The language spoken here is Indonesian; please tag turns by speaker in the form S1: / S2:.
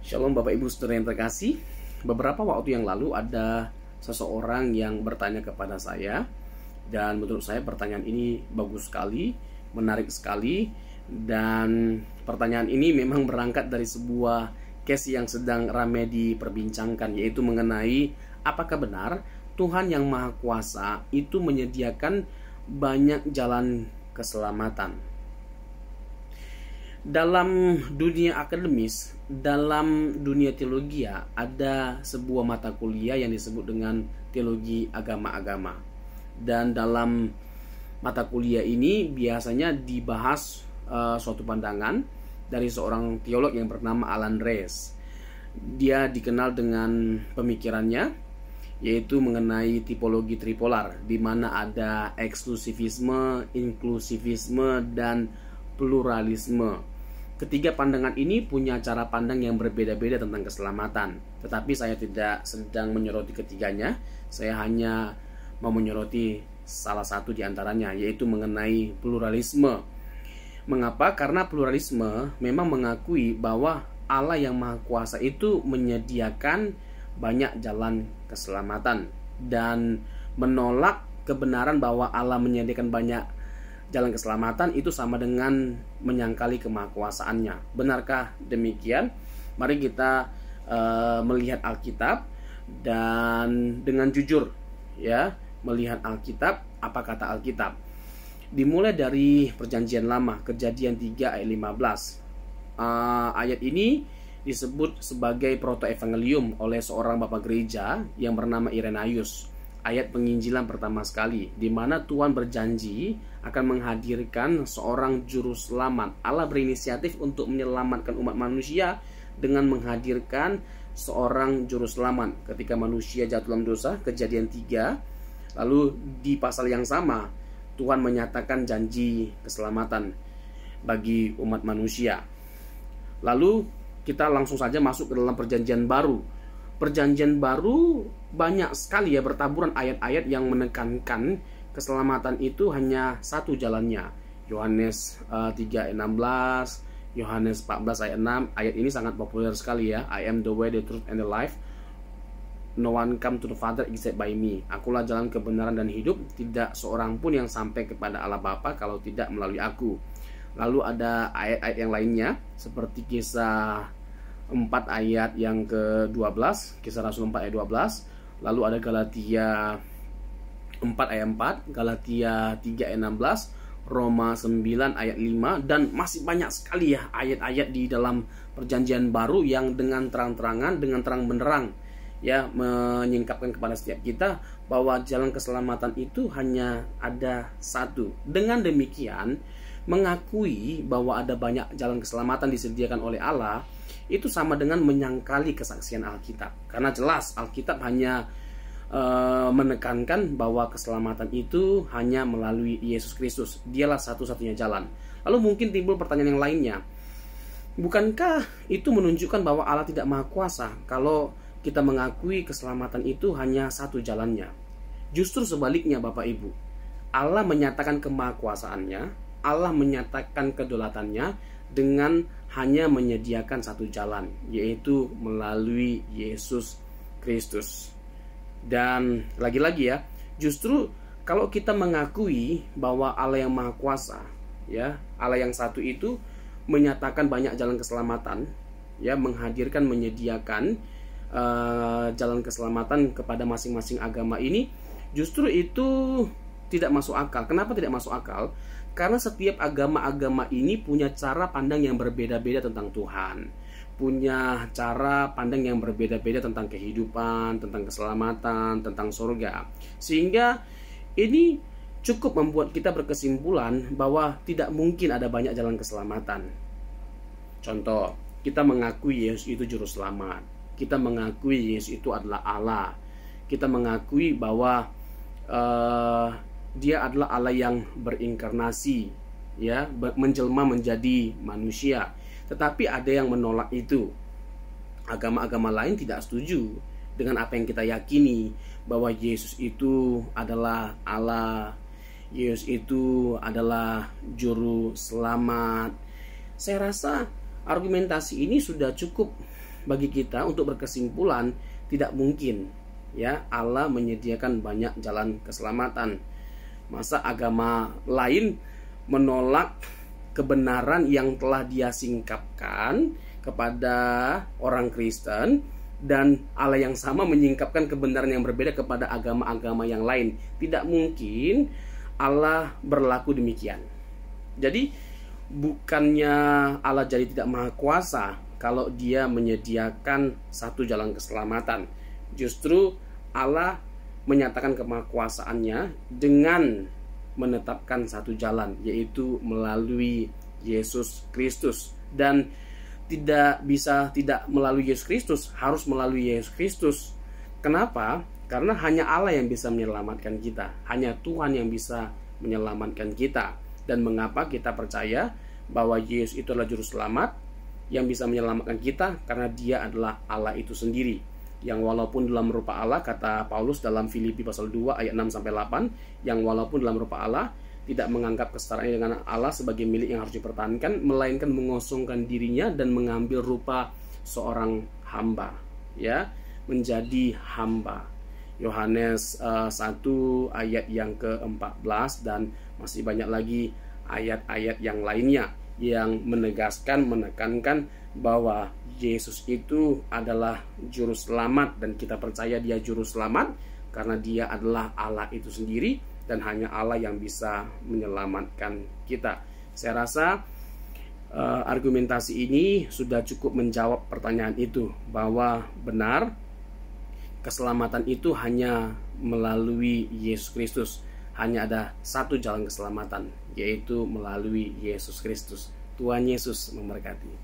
S1: Shalom Bapak Ibu Saudara yang terkasih. Beberapa waktu yang lalu ada seseorang yang bertanya kepada saya, dan menurut saya pertanyaan ini bagus sekali, menarik sekali. Dan pertanyaan ini memang berangkat dari sebuah case yang sedang ramai diperbincangkan, yaitu mengenai apakah benar Tuhan yang Maha Kuasa itu menyediakan banyak jalan keselamatan. Dalam dunia akademis, dalam dunia teologi, ada sebuah mata kuliah yang disebut dengan teologi agama-agama. Dan dalam mata kuliah ini biasanya dibahas suatu pandangan dari seorang teolog yang bernama Alan Rees. Dia dikenal dengan pemikirannya, yaitu mengenai tipologi tripolar, di mana ada eksklusivisme, inklusivisme, dan pluralisme. Ketiga pandangan ini punya cara pandang yang berbeda-beda tentang keselamatan. Tetapi saya tidak sedang menyoroti ketiganya. Saya hanya mau menyoroti salah satu di antaranya, yaitu mengenai pluralisme. Mengapa? Karena pluralisme memang mengakui bahwa Allah yang Maha Kuasa itu menyediakan banyak jalan keselamatan, dan menolak kebenaran bahwa Allah menyediakan banyak jalan keselamatan itu sama dengan menyangkali kemahakuasaannya. Benarkah demikian? Mari kita melihat Alkitab dan dengan jujur ya, melihat Alkitab. Apa kata Alkitab? Dimulai dari Perjanjian Lama, Kejadian 3 ayat 15. Ayat ini disebut sebagai protoevangelium oleh seorang bapak gereja yang bernama Irenaeus. Ayat penginjilan pertama sekali, di mana Tuhan berjanji akan menghadirkan seorang juru selamat. Allah berinisiatif untuk menyelamatkan umat manusia dengan menghadirkan seorang juru selamat ketika manusia jatuh dalam dosa, Kejadian 3. Lalu di pasal yang sama Tuhan menyatakan janji keselamatan bagi umat manusia. Lalu kita langsung saja masuk ke dalam Perjanjian Baru. Perjanjian Baru banyak sekali ya, bertaburan ayat-ayat yang menekankan keselamatan itu hanya satu jalannya. Yohanes 3 ayat 16, Yohanes 14 ayat 6. Ayat ini sangat populer sekali ya. I am the way, the truth, and the life. No one come to the Father except by me. Akulah jalan kebenaran dan hidup. Tidak seorang pun yang sampai kepada Allah Bapa kalau tidak melalui aku. Lalu ada ayat-ayat yang lainnya seperti Kisah 4 ayat yang ke-12, Kisah Rasul 4 ayat 12. Lalu ada Galatia 4 ayat 4, Galatia 3 ayat 16, Roma 9 ayat 5, dan masih banyak sekali ya ayat-ayat di dalam Perjanjian Baru yang dengan terang-terangan, dengan terang benderang ya menyingkapkan kepada setiap kita bahwa jalan keselamatan itu hanya ada satu. Dengan demikian, mengakui bahwa ada banyak jalan keselamatan disediakan oleh Allah itu sama dengan menyangkali kesaksian Alkitab. Karena jelas Alkitab hanya menekankan bahwa keselamatan itu hanya melalui Yesus Kristus. Dialah satu-satunya jalan. Lalu mungkin timbul pertanyaan yang lainnya. Bukankah itu menunjukkan bahwa Allah tidak Maha Kuasa kalau kita mengakui keselamatan itu hanya satu jalannya? Justru sebaliknya Bapak Ibu. Allah menyatakan kemahakuasaannya, Allah menyatakan kedaulatannya dengan hanya menyediakan satu jalan, yaitu melalui Yesus Kristus. Dan lagi-lagi ya, justru kalau kita mengakui bahwa Allah yang Maha Kuasa, ya, Allah yang satu itu menyatakan banyak jalan keselamatan, ya, menghadirkan, menyediakan jalan keselamatan kepada masing-masing agama ini, justru itu tidak masuk akal. Kenapa tidak masuk akal? Karena setiap agama-agama ini punya cara pandang yang berbeda-beda tentang Tuhan, punya cara pandang yang berbeda-beda tentang kehidupan, tentang keselamatan, tentang surga. Sehingga ini cukup membuat kita berkesimpulan bahwa tidak mungkin ada banyak jalan keselamatan. Contoh, kita mengakui Yesus itu juru selamat, kita mengakui Yesus itu adalah Allah, kita mengakui bahwa Dia adalah Allah yang berinkarnasi, ya, menjelma menjadi manusia. Tetapi ada yang menolak itu. Agama-agama lain tidak setuju dengan apa yang kita yakini, bahwa Yesus itu adalah Allah, Yesus itu adalah juru selamat. Saya rasa argumentasi ini sudah cukup bagi kita untuk berkesimpulan tidak mungkin ya Allah menyediakan banyak jalan keselamatan. Masa agama lain menolak kebenaran yang telah Dia singkapkan kepada orang Kristen, dan Allah yang sama menyingkapkan kebenaran yang berbeda kepada agama-agama yang lain. Tidak mungkin Allah berlaku demikian. Jadi bukannya Allah jadi tidak maha kuasa kalau Dia menyediakan satu jalan keselamatan. Justru Allah menyatakan kemahakuasaannya dengan menetapkan satu jalan, yaitu melalui Yesus Kristus. Dan tidak bisa tidak melalui Yesus Kristus, harus melalui Yesus Kristus. Kenapa? Karena hanya Allah yang bisa menyelamatkan kita, hanya Tuhan yang bisa menyelamatkan kita. Dan mengapa kita percaya bahwa Yesus itu adalah juru selamat yang bisa menyelamatkan kita? Karena Dia adalah Allah itu sendiri, yang walaupun dalam rupa Allah, kata Paulus dalam Filipi pasal 2 ayat 6-8, yang walaupun dalam rupa Allah tidak menganggap kesetaraan dengan Allah sebagai milik yang harus dipertahankan, melainkan mengosongkan dirinya dan mengambil rupa seorang hamba, ya, menjadi hamba. Yohanes 1 ayat yang ke-14, dan masih banyak lagi ayat-ayat yang lainnya yang menegaskan, menekankan bahwa Yesus itu adalah juru selamat, dan kita percaya Dia juru selamat karena Dia adalah Allah itu sendiri, dan hanya Allah yang bisa menyelamatkan kita. Saya rasa argumentasi ini sudah cukup menjawab pertanyaan itu, bahwa benar keselamatan itu hanya melalui Yesus Kristus. Hanya ada satu jalan keselamatan, yaitu melalui Yesus Kristus. Tuhan Yesus memberkati.